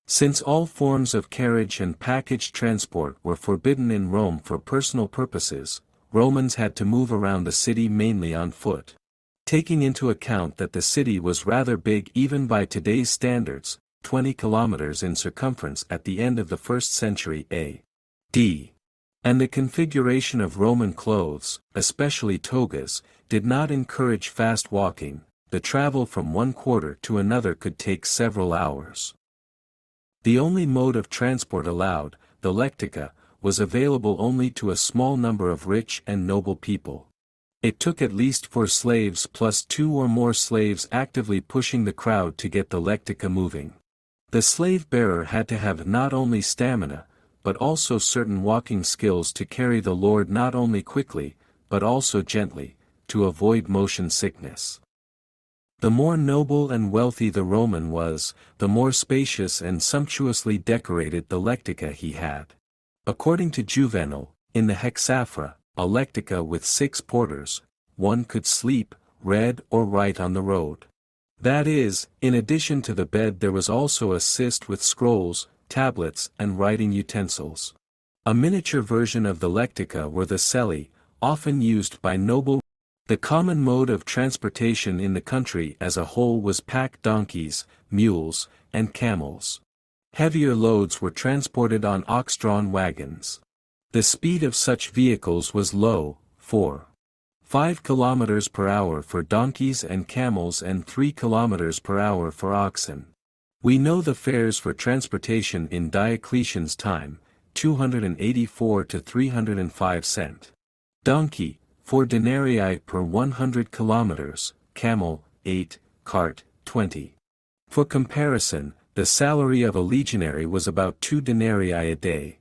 Since all forms of carriage and package transport were forbidden in Rome for personal purposes, Romans had to move around the city mainly on foot. Taking into account that the city was rather big even by today's standards, 20 kilometers in circumference at the end of the 1st century A.D., and the configuration of Roman clothes, especially togas, did not encourage fast walking, the travel from one quarter to another could take several hours. The only mode of transport allowed, the lectica, was available only to a small number of rich and noble people. It took at least 4 slaves plus 2 or more slaves actively pushing the crowd to get the lectica moving. The slave-bearer had to have not only stamina, but also certain walking skills to carry the load not only quickly, but also gently, to avoid motion sickness. The more noble and wealthy the Roman was, the more spacious and sumptuously decorated the lectica he had. According to Juvenal, in the Hexaphra, a lectica with 6 porters, one could sleep, read or write on the road. That is, in addition to the bed there was also a cist with scrolls, tablets and writing utensils. A miniature version of the lectica were the celli, often used by noble. The common mode of transportation in the country as a whole was pack donkeys, mules, and camels. Heavier loads were transported on ox-drawn wagons. The speed of such vehicles was low, 4.5 km per hour for donkeys and camels and 3 km per hour for oxen. We know the fares for transportation in Diocletian's time, 284 to 305 cent. Donkey, 4 denarii per 100 kilometers, camel, 8, cart, 20. For comparison, the salary of a legionary was about 2 denarii a day.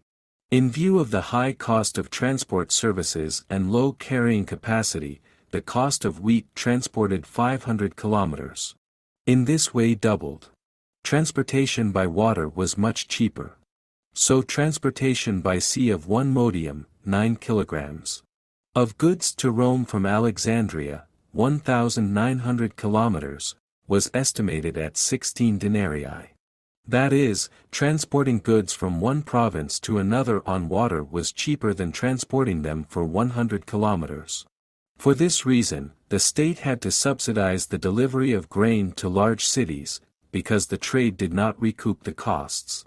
In view of the high cost of transport services and low carrying capacity, the cost of wheat transported 500 kilometers. In this way doubled. Transportation by water was much cheaper. So transportation by sea of 1 modium, 9 kilograms. Of goods to Rome from Alexandria, 1,900 kilometers, was estimated at 16 denarii. That is, transporting goods from one province to another on water was cheaper than transporting them for 100 kilometers. For this reason, the state had to subsidize the delivery of grain to large cities, because the trade did not recoup the costs.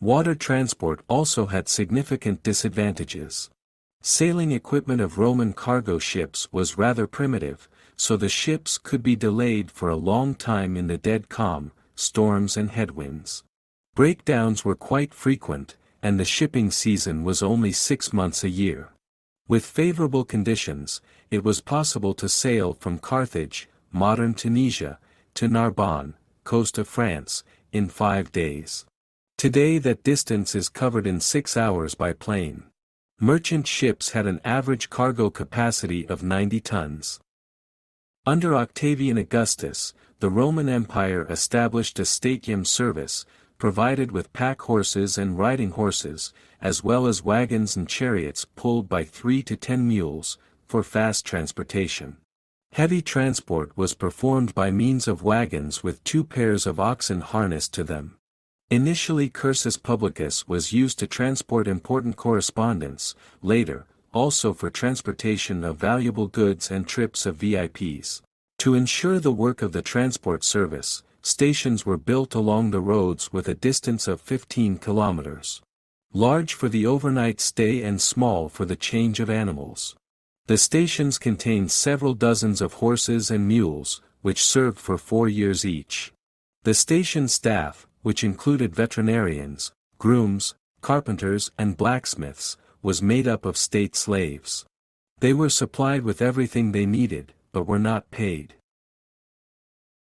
Water transport also had significant disadvantages. Sailing equipment of Roman cargo ships was rather primitive, so the ships could be delayed for a long time in the dead calm, storms and headwinds. Breakdowns were quite frequent, and the shipping season was only 6 months a year. With favorable conditions, it was possible to sail from Carthage, modern Tunisia, to Narbonne, coast of France, in 5 days. Today that distance is covered in 6 hours by plane. Merchant ships had an average cargo capacity of 90 tons. Under Octavian Augustus, the Roman Empire established a statium service, provided with pack horses and riding horses, as well as wagons and chariots pulled by 3 to 10 mules, for fast transportation. Heavy transport was performed by means of wagons with 2 pairs of oxen harnessed to them. Initially cursus publicus was used to transport important correspondence, later, also for transportation of valuable goods and trips of VIPs. To ensure the work of the transport service, stations were built along the roads with a distance of 15 kilometers. Large for the overnight stay and small for the change of animals. The stations contained several dozens of horses and mules, which served for 4 years each. The station staff, which included veterinarians, grooms, carpenters and blacksmiths, was made up of state slaves. They were supplied with everything they needed, but were not paid.